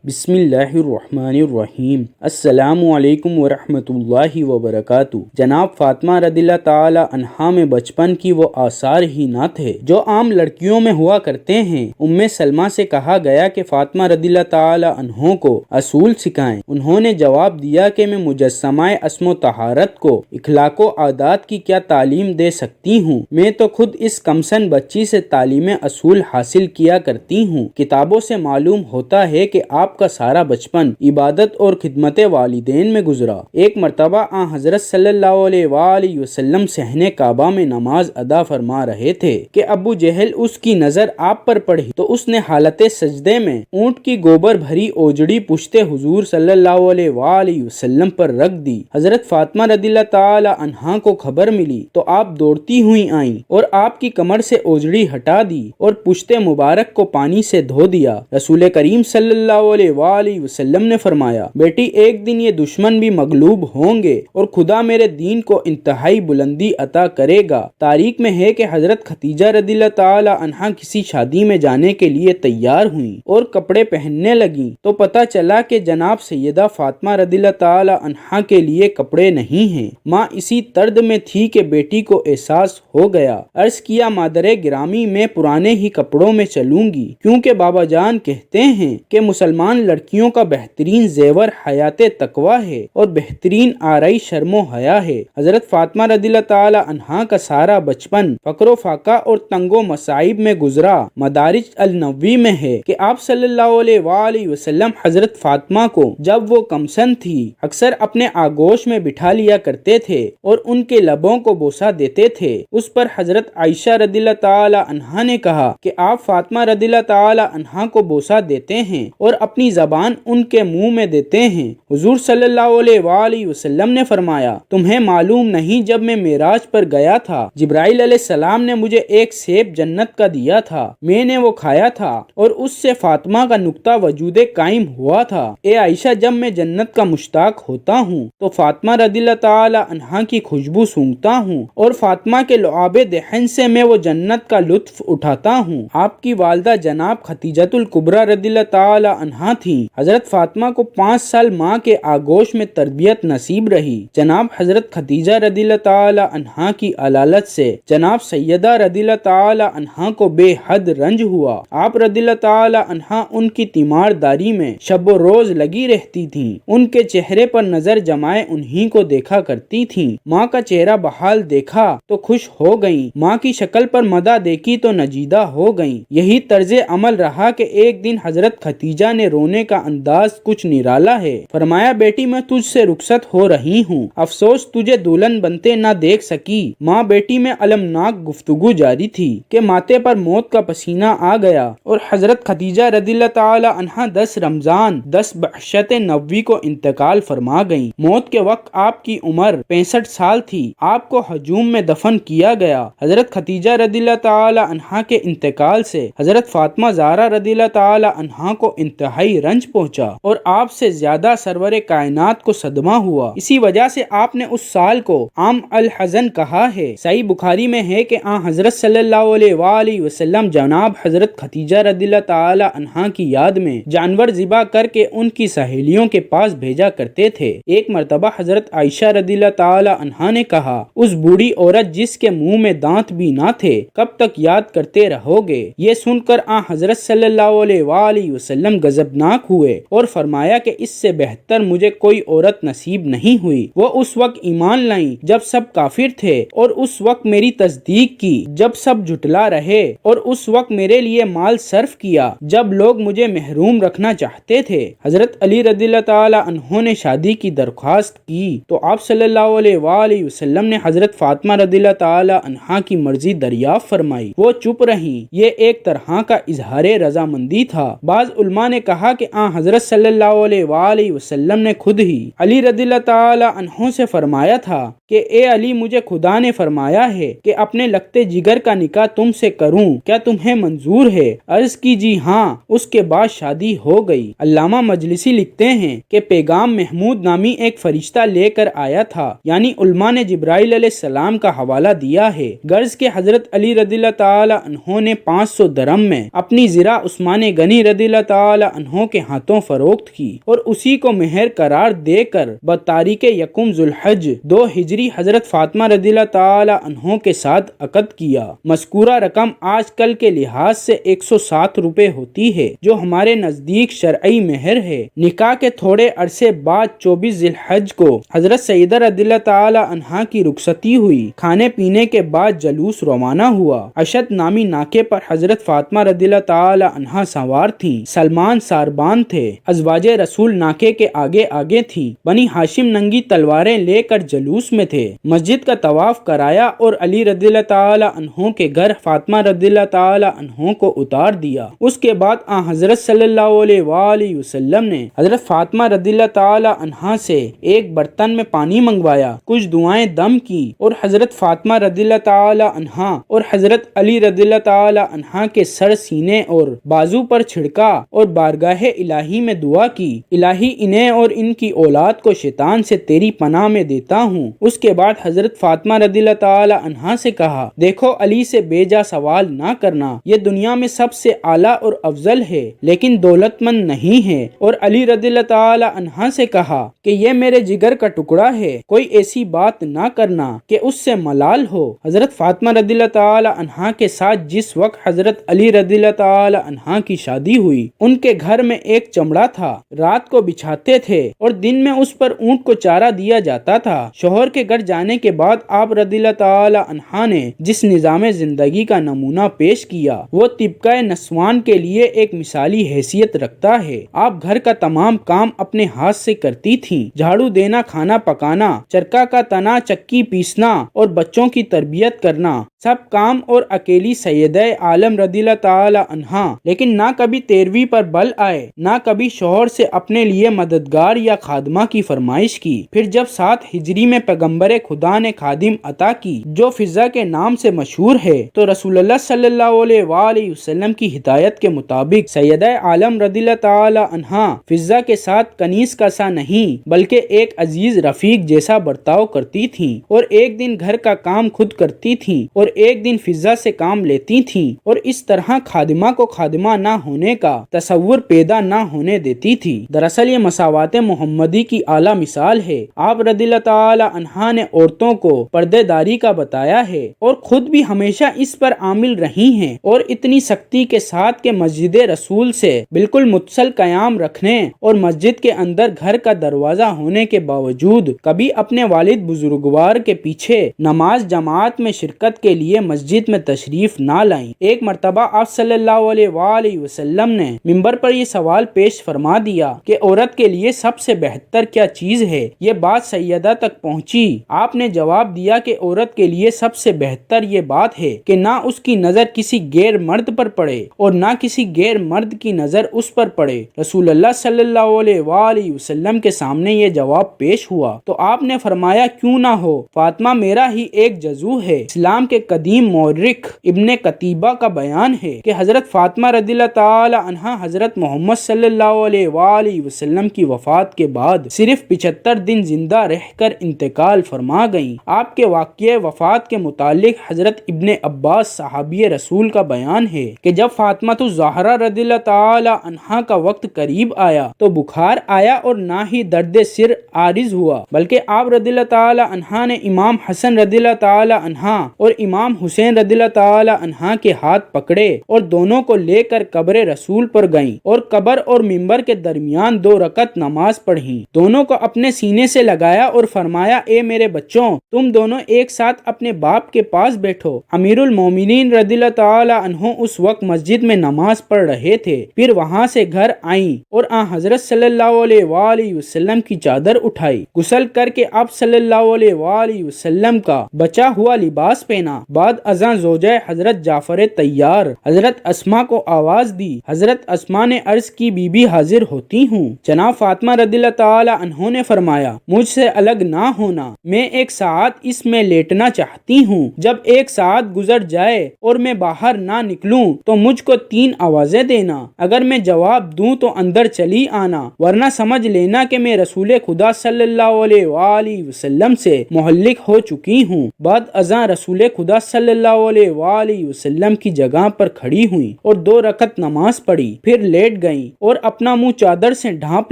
بسم اللہ الرحمن الرحیم۔ السلام علیکم ورحمۃ اللہ وبرکاتہ۔ جناب فاطمہ رضی اللہ تعالی عنہا میں بچپن کی وہ آثار ہی نہ تھے جو عام لڑکیوں میں ہوا کرتے ہیں۔ سلمہ سے کہا گیا کہ فاطمہ رضی اللہ تعالی عنہ کو اصول سکھائیں۔ انہوں نے جواب دیا کہ میں مجسمہ اسم و طہارت کو اخلاق و عادات کی کیا تعلیم دے سکتی ہوں، میں تو خود اس کمسن بچی سے تعلیم اصول حاصل کیا کرتی ہوں۔ کتابوں سے معلوم ہوتا ہے کہ آپ کا سارا بچپن عبادت اور خدمت والدین میں گزرا۔ ایک مرتبہ حضرت صلی اللہ علیہ وآلہ وسلم صحن کعبہ میں نماز ادا فرما رہے تھے کہ ابو جہل اس کی نظر آپ پر پڑی تو اس نے حالت سجدے میں اونٹ کی گوبر بھری اوجڑی پشت حضور صلی اللہ علیہ وآلہ وسلم پر رکھ دی۔ حضرت فاطمہ رضی اللہ تعالی عنہا کو خبر ملی تو آپ دوڑتی ہوئی آئیں اور آپ کی کمر سے اوجڑی ہٹا دی اور پشت مبارک کو پانی سے دھو دیا۔ رسول کریم صلی اللہ علیہ وآلہ وسلم نے فرمایا، بیٹی ایک دن یہ دشمن بھی مغلوب ہوں گے اور خدا میرے دین کو انتہائی بلندی عطا کرے گا۔ تاریخ میں ہے کہ حضرت خدیجہ رضی اللہ تعالی عنہا کسی شادی میں جانے کے لیے تیار ہوئیں اور کپڑے پہننے لگیں تو پتہ چلا کہ جناب سیدہ فاطمہ رضی اللہ تعالی عنہا کے لیے کپڑے نہیں ہیں۔ ماں اسی طرد میں تھی کہ بیٹی کو احساس ہو گیا۔ عرض کیا، مادر گرامی میں پرانے ہی کپڑوں میں چلوں گی، کیونکہ بابا جان کہتے ہیں کہ مسلمان لڑکیوں کا بہترین زیور حیات تقوی ہے اور بہترین آرائی شرم و حیا ہے۔ حضرت فاطمہ رضی اللہ تعالی عنہا کا سارا بچپن فقر و فاقہ اور تنگ و مصائب میں گزرا۔ مدارج النبوی میں ہے کہ آپ صلی اللہ علیہ وآلہ وسلم حضرت فاطمہ کو جب وہ کمسن تھی اکثر اپنے آغوش میں بٹھا لیا کرتے تھے اور ان کے لبوں کو بوسہ دیتے تھے۔ اس پر حضرت عائشہ رضی اللہ تعالی عنہا نے کہا کہ آپ فاطمہ رضی اللہ تعالی عنہا کو بوسہ دیتے ہیں اور اپنی زبان ان کے منہ میں دیتے ہیں۔ حضور صلی اللہ علیہ وآلہ وسلم نے فرمایا، تمہیں معلوم نہیں جب میں معراج پر گیا تھا جبرائیل علیہ السلام نے مجھے ایک سیب جنت کا دیا تھا، میں نے وہ کھایا تھا اور اس سے فاطمہ کا نقطہ وجود قائم ہوا تھا۔ اے عائشہ، جب میں جنت کا مشتاق ہوتا ہوں تو فاطمہ رضی اللہ تعالی عنہا کی خوشبو سونگھتا ہوں اور فاطمہ کے لعاب دہن سے میں وہ جنت کا لطف اٹھاتا ہوں۔ آپ کی والدہ جناب خدیجۃ الکبریٰ رضی اللہ تعالی عنہا تھی۔ حضرت فاطمہ کو 5 سال ماں کے آغوش میں تربیت نصیب رہی۔ جناب حضرت خدیجہ رضی اللہ تعالی عنہا کی علالت سے جناب سیدہ رضی اللہ تعالی عنہا کو بے حد رنج ہوا۔ آپ رضی اللہ تعالی عنہا ان کی تیمارداری میں شب و روز لگی رہتی تھیں۔ ان کے چہرے پر نظر جمائے انہی کو دیکھا کرتی تھیں۔ ماں کا چہرہ بحال دیکھا تو خوش ہو گئیں، ماں کی شکل پر مدح دیکھی تو نجیدہ ہو گئیں۔ یہی طرز عمل رہا کہ ایک دن حضرت خدیجہ نے رونے کا انداز کچھ نرالا ہے۔ فرمایا، بیٹی میں تجھ سے رخصت ہو رہی ہوں، افسوس تجھے دلہن بنتے نہ دیکھ سکی۔ ماں بیٹی میں المناک گفتگو جاری تھی کہ ماتھے پر موت کا پسینہ آ گیا اور حضرت خدیجہ رضی اللہ تعالی عنہا 10 رمضان 10 بعشت نبوی کو انتقال فرما گئیں۔ موت کے وقت آپ کی عمر 65 سال تھی۔ آپ کو ہجوم میں دفن کیا گیا۔ حضرت خدیجہ رضی اللہ تعالی عنہا کے انتقال سے حضرت فاطمہ زہرا رضی اللہ تعالی عنہا کو انتہائی رنج پہنچا اور آپ سے زیادہ سرور کائنات کو صدمہ ہوا۔ اسی وجہ سے آپ نے اس سال کو عام الحزن کہا ہے۔ صحیح بخاری میں ہے کہ حضرت صلی اللہ علیہ وآلہ وسلم جناب حضرت خدیجہ رضی اللہ تعالی عنہا کی یاد میں جانور ذبح کر کے ان کی سہیلیوں کے پاس بھیجا کرتے تھے۔ ایک مرتبہ حضرت عائشہ رضی اللہ تعالی عنہا نے کہا، اس بوڑھی عورت جس کے منہ میں دانت بھی نہ تھے کب تک یاد کرتے رہو گے؟ یہ سن کر حضرت صلی اللہ علیہ وآلہ وسلم غضبناک ہوئے اور فرمایا کہ اس سے بہتر مجھے کوئی عورت نصیب نہیں ہوئی۔ وہ اس وقت ایمان لائیں جب سب کافر تھے اور اس وقت میری تصدیق کی جب سب جھٹلا رہے اور اس وقت میرے لیے مال صرف کیا جب لوگ مجھے محروم رکھنا چاہتے تھے۔ حضرت علی رضی اللہ تعالی عنہ نے شادی کی درخواست کی تو آپ صلی اللہ علیہ وآلہ وسلم نے حضرت فاطمہ رضی اللہ تعالی عنہا کی مرضی دریافت فرمائی۔ وہ چپ رہیں۔ یہ ایک طرح کا اظہار رضامندی تھا۔ بعض علماء نے کہا کہ حضرت صلی اللہ علیہ وآلہ وسلم نے خود ہی علی رضی اللہ تعالی عنہ سے فرمایا تھا کہ اے علی مجھے خدا نے فرمایا ہے کہ اپنے لگتے جگر کا نکاح تم سے کروں، کیا تمہیں منظور ہے؟ عرض کی جی ہاں۔ اس کے بعد شادی ہو گئی۔ علامہ مجلسی لکھتے ہیں کہ پیغام محمود نامی ایک فرشتہ لے کر آیا تھا، یعنی علماء نے جبرائیل علیہ السلام کا حوالہ دیا ہے، غرض کہ حضرت علی رضی اللہ تعالی عنہ نے 500 درم میں اپنی زرہ عثمان غنی رضی اللہ تعالی عنہ کے ہاتھوں فروخت کی اور اسی کو مہر قرار دے کر بتاریخ یکم ذوالحج 2 ہجری حضرت فاطمہ رضی اللہ تعالی عنہ کے ساتھ عقد کیا۔ مذکورہ رقم آج کل کے لحاظ سے 107 روپے ہوتی ہے، جو ہمارے نزدیک شرعی مہر ہے۔ نکاح کے تھوڑے عرصے بعد 24 ذی الحج کو حضرت سیدہ رضی اللہ تعالی عنہا کی رخصتی ہوئی۔ کھانے پینے کے بعد جلوس روانہ ہوا۔ اشد نامی ناکے پر حضرت فاطمہ رضی اللہ تعالی عنہا سوار تھیں۔ سلمان ساربان تھے۔ ازواج رسول ناکے کے آگے آگے تھیں۔ بنی ہاشم ننگی تلواریں لے کر جلوس میں تھے۔ مسجد کا طواف کرایا اور علی رضی اللہ تعالی عنہ کے گھر فاطمہ رضی اللہ تعالی عنہ کو اتار دیا۔ اس کے بعد حضرت صلی اللہ علیہ وآلہ وسلم نے حضرت فاطمہ رضی اللہ تعالی عنہا سے ایک برتن میں پانی منگوایا، کچھ دعائیں دم کی اور حضرت فاطمہ رضی اللہ تعالی عنہا اور حضرت علی رضی اللہ تعالی عنہا کے سر، سینے اور بازو پر چھڑکا اور بارگاہ الہی میں دعا کی، الہی انہیں اور ان کی اولاد کو شیطان سے تیری پناہ میں دیتا ہوں۔ اس کے بعد حضرت فاطمہ رضی اللہ تعالی عنہا سے کہا، دیکھو علی سے بے جا سوال نہ کرنا، یہ دنیا میں سب سے اعلیٰ اور افضل ہے لیکن دولت مند نہیں ہے۔ اور علی رضی اللہ تعالی عنہا سے کہا کہ یہ میرے جگر کا ٹکڑا ہے، کوئی ایسی بات نہ کرنا کہ اس سے ملال ہو۔ حضرت فاطمہ رضی اللہ تعالی عنہا کے ساتھ جس وقت حضرت علی رضی اللہ تعالی عنہا کی شادی ہوئی، ان کے گھر میں ایک چمڑا تھا، رات کو بچھاتے تھے اور دن میں اس پر اونٹ کو چارہ دیا جاتا تھا۔ شوہر کے گھر جانے کے بعد آپ رضی اللہ تعالی عنہا نے جس نظام زندگی کا نمونہ پیش کیا وہ طبقہ نسوان کے لیے ایک مثالی حیثیت رکھتا ہے۔ آپ گھر کا تمام کام اپنے ہاتھ سے کرتی تھیں، جھاڑو دینا، کھانا پکانا، چرکا کا تنا چکی پیسنا اور بچوں کی تربیت کرنا، سب کام اور اکیلی سیدہ عالم رضی اللہ تعالی عنہا۔ لیکن نہ کبھی 13ویں پر بل آئے، نہ کبھی شوہر سے اپنے لیے مددگار یا خادمہ کی فرمائش کی۔ پھر جب 7 ہجری میں پیغمبر خدا نے خادم عطا کی جو فضہ کے نام سے مشہور ہے، تو رسول اللہ صلی اللہ علیہ وآلہ وسلم کی ہدایت کے مطابق سیدہ عالم رضی اللہ تعالی عنہا فضہ کے ساتھ کنیز کا سا نہیں بلکہ ایک عزیز رفیق جیسا برتاؤ کرتی تھیں، اور ایک دن گھر کا کام خود کرتی تھیں اور ایک دن فضہ سے کام لیتی تھیں، اور اس طرح خادمہ کو خادمہ نہ ہونے کا تصور پیدا نہ ہونے دیتی تھی۔ دراصل یہ مساوات محمدی کی اعلیٰ مثال ہے۔ آپ رضی اللہ تعالی عنہا نے عورتوں کو پردے داری کا بتایا ہے اور خود بھی ہمیشہ اس پر عامل رہی ہیں، اور اتنی سختی کے ساتھ کہ مسجد رسول سے بالکل متصل قیام رکھنے اور مسجد کے اندر گھر کا دروازہ ہونے کے باوجود کبھی اپنے والد بزرگوار کے پیچھے نماز جماعت میں شرکت کے لیے مسجد میں تشریف نہ لائیں۔ ایک مرتبہ آپ صلی اللہ علیہ وآلہ وسلم نے منبر پر یہ سوال پیش فرما دیا کہ عورت کے لیے سب سے بہتر کیا چیز ہے؟ یہ بات سیدہ تک پہنچی۔ آپ نے جواب دیا کہ عورت کے لیے سب سے بہتر یہ بات ہے کہ نہ اس کی نظر کسی غیر مرد پر پڑے اور نہ کسی غیر مرد کی نظر اس پر پڑے۔ رسول اللہ صلی اللہ علیہ وآلہ وسلم کے سامنے یہ جواب پیش ہوا تو آپ نے فرمایا، کیوں نہ ہو، فاطمہ میرا ہی ایک جزو ہے۔ اسلام کے قدیم مورخ ابن قتیبہ کا بیان ہے کہ حضرت فاطمہ رضی اللہ تعالی عنہا حضرت محمد صلی اللہ علیہ وآلہ وسلم کی وفات کے بعد صرف 75 دن زندہ رہ کر انتقال فرما گئیں۔ آپ کے واقعہ وفات کے متعلق حضرت ابن عباس صحابی رسول کا بیان ہے کہ جب فاطمہ الزہرا رضی اللہ تعالی عنہا کا وقت قریب آیا تو بخار آیا اور نہ ہی درد سر عارض ہوا، بلکہ آپ رضی اللہ تعالی عنہا نے امام حسن رضی اللہ تعالی عنہا اور امام حسین رضی اللہ تعالی عنہا کے ہاتھ پکڑے اور دونوں کو لے کر قبر رسول پر گئیں اور قبر اور منبر کے درمیان 2 رکعت نماز پڑھی، دونوں کو اپنے سینے سے لگایا اور فرمایا، اے میرے بچوں، تم دونوں ایک ساتھ اپنے باپ کے پاس بیٹھو۔ امیر المومنین رضی اللہ تعالی عنہ اس وقت مسجد میں نماز پڑھ رہے تھے، پھر وہاں سے گھر آئیں اور حضرت صلی اللہ علیہ وآلہ وسلم کی چادر اٹھائی، غسل کر کے آپ صلی اللہ علیہ وآلہ وسلم کا بچا ہوا لباس پہنا بعد ازاں زوجہ حضرت جعفر طیار حضرت اسما کو آواز دی۔ حضرت اسما نے عرض کی بی بی حاضر ہوتی ہوں۔ جناب فاطمہ رضی اللہ تعالی عنہ نے فرمایا مجھ سے الگ نہ ہونا، میں ایک ساعت اس میں لیٹنا چاہتی ہوں۔ جب ایک ساعت گزر جائے اور میں باہر نہ نکلوں تو مجھ کو 3 آوازیں دینا، اگر میں جواب دوں تو اندر چلی آنا، ورنہ سمجھ لینا کہ میں رسول خدا صلی اللہ علیہ وآلہ وسلم سے محلق ہو چکی ہوں۔ بعد ازاں رسول خدا صلی اللہ علیہ وآلہ وسلم کی جگہ پر کھڑی ہوئیں اور 2 رکعت نماز پڑھی، پھر لیٹ گئیں اور اپنا منہ چادر سے ڈھانپ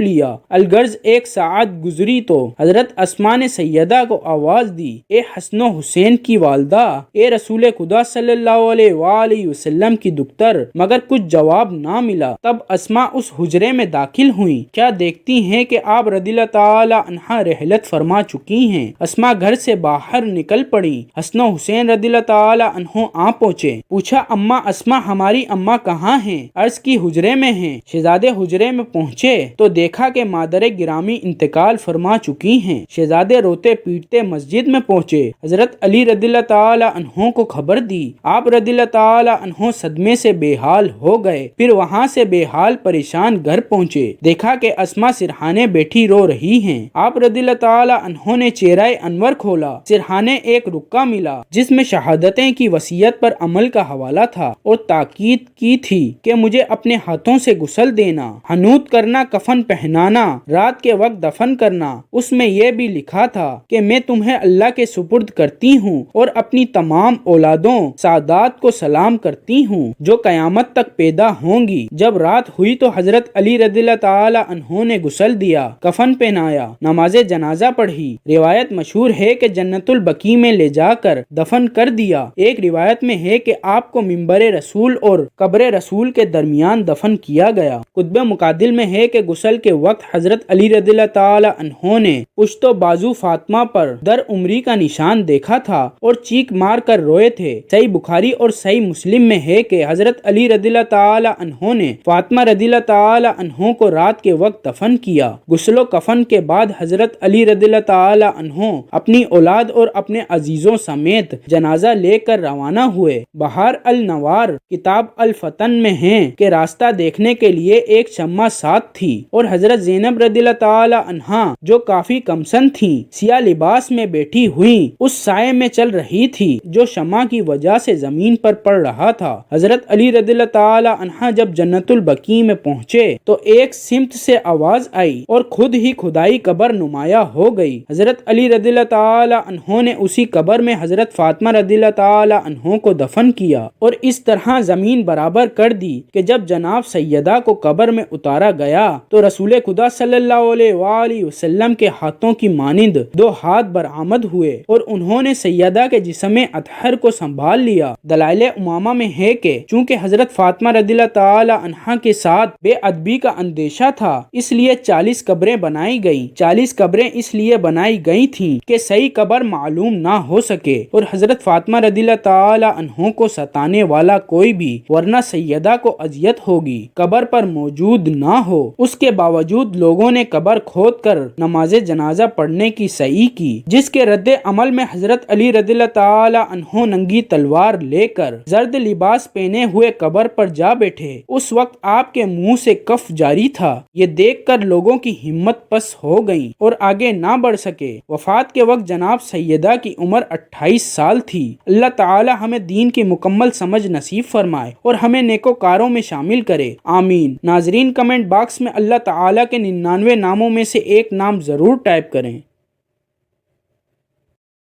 لیا۔ الغرض 1 ساعت گزری تو حضرت اسما نے سیدہ کو آواز دی، اے حسن و حسین کی والدہ، اے رسول خدا صلی اللہ علیہ وآلہ وسلم کی دختر، مگر کچھ جواب نہ ملا۔ تب اسما اس حجرے میں داخل ہوئیں، کیا دیکھتی ہیں کہ آپ رضی اللہ تعالی عنہ رحلت فرما چکی ہیں۔ اسما گھر سے باہر نکل پڑی، حسن و حسین رضی اللہ تعالی عنہ آ پہنچے، پوچھا اماں اسما ہماری اماں کہاں ہیں؟ عرض کی حجرے میں ہیں۔ شہزادے حجرے میں پہنچے تو دیکھا کہ مادر گرامی انتقال فرما چکی ہیں۔ شہزادے روتے پیٹتے مسجد میں پہنچے، حضرت علی رضی اللہ تعالی عنہ کو خبر دی۔ آپ رضی اللہ تعالی عنہ صدمے سے بے حال ہو گئے، پھر وہاں سے بے حال پریشان گھر پہنچے، دیکھا کہ اسما سرہانے بیٹھی رو رہی ہیں۔ آپ رضی اللہ تعالی عنہ نے چہرہ انور کھولا، سرہانے ایک رکا ملا جس میں شہادتیں کی وصیت پر عمل کا حوالہ تھا اور تاکید کی تھی کہ مجھے اپنے ہاتھوں سے غسل دینا، حنوط کرنا، کفن پہنانا، رات کے وقت دفن کرنا۔ اس میں یہ بھی لکھا تھا کہ میں تمہیں اللہ کے سپرد کرتی ہوں اور اپنی تمام اولادوں سادات کو سلام کرتی ہوں جو قیامت تک پیدا ہوں گی۔ جب رات ہوئی تو حضرت علی رضی اللہ تعالی عنہ نے غسل دیا، کفن پہنایا، نماز جنازہ پڑھی۔ روایت مشہور ہے کہ جنت البقیع میں لے جا کر دفن کر دیا۔ ایک روایت میں ہے کہ آپ کو منبر رسول اور قبر رسول کے درمیان دفن کیا گیا۔ کتب مقادل میں ہے کہ غسل کے وقت حضرت علی رضی اللہ تعالی عنہ نے پشت و بازو فاطمہ پر در عمری کا نشان دیکھا تھا اور چیخ مار کر روئے تھے۔ صحیح بخاری اور صحیح مسلم میں ہے کہ حضرت علی رضی اللہ تعالی عنہ نے فاطمہ رضی اللہ تعالی عنہ کو رات کے وقت دفن کیا۔ غسل و کفن کے بعد حضرت علی رضی اللہ تعالی عنہ اپنی اولاد اور اپنے عزیزوں سمیت جنازہ لے کر روانہ ہوئے۔ بہار النوار کتاب الفتن میں ہے کہ راستہ دیکھنے کے لیے ایک شمع ساتھ تھی اور حضرت زینب رضی اللہ تعالی عنہا جو کافی کمسن تھیں سیاہ لباس میں بیٹھی ہوئی اس سائے میں چل رہی تھی جو شمع کی وجہ سے زمین پر پڑ رہا تھا۔ حضرت علی رضی اللہ تعالی عنہ جب جنت البقیع میں پہنچے تو ایک سمت سے آواز آئی اور خود ہی کھدائی قبر نمایاں ہو گئی۔ حضرت علی رضی اللہ تعالی عنہ نے اسی قبر میں حضرت فاطمہ رضی اللہ تعالی عنہ کو دفن کیا اور اس طرح زمین برابر کر دی کہ جب جناب سیدہ کو قبر میں اتارا گیا تو رسول خدا صلی اللہ علیہ وآلہ وسلم کے ہاتھوں کی مانند 2 ہاتھ برآمد ہوئے اور انہوں نے سیدہ کے جسم اطہر کو سنبھال لیا۔ دلائل امامہ میں ہے کہ چونکہ حضرت فاطمہ رضی اللہ تعالی عنہا کے ساتھ بے ادبی کا اندیشہ تھا اس لیے 40 قبریں بنائی گئیں۔ 40 قبریں اس لیے بنائی گئی تھیں کہ صحیح قبر معلوم نہ ہو سکے اور حضرت فاطمہ رضی اللہ تعالی عنہ کو ستانے والا کوئی بھی ورنہ سیدہ کو اذیت ہوگی قبر پر موجود نہ ہو۔ اس کے باوجود لوگوں نے قبر کھود کر نماز جنازہ پڑھنے کی صحیح کی جس کے رد عمل میں حضرت علی رضی اللہ تعالی عنہ ننگی تلوار لے کر زرد لباس پہنے ہوئے قبر پر جا بیٹھے۔ اس وقت آپ کے منہ سے کف جاری تھا۔ یہ دیکھ کر لوگوں کی ہمت پس ہو گئی اور آگے نہ بڑھ سکے۔ وفات کے وقت جناب سیدہ کی عمر 28 سال تھی۔ اللہ تعالی ہمیں دین کی مکمل سمجھ نصیب فرمائے اور ہمیں نیکوکاروں میں شامل کرے، آمین۔ ناظرین کمنٹ باکس میں اللہ تعالی کے 99 ناموں میں سے ایک نام ضرور ٹائپ کریں۔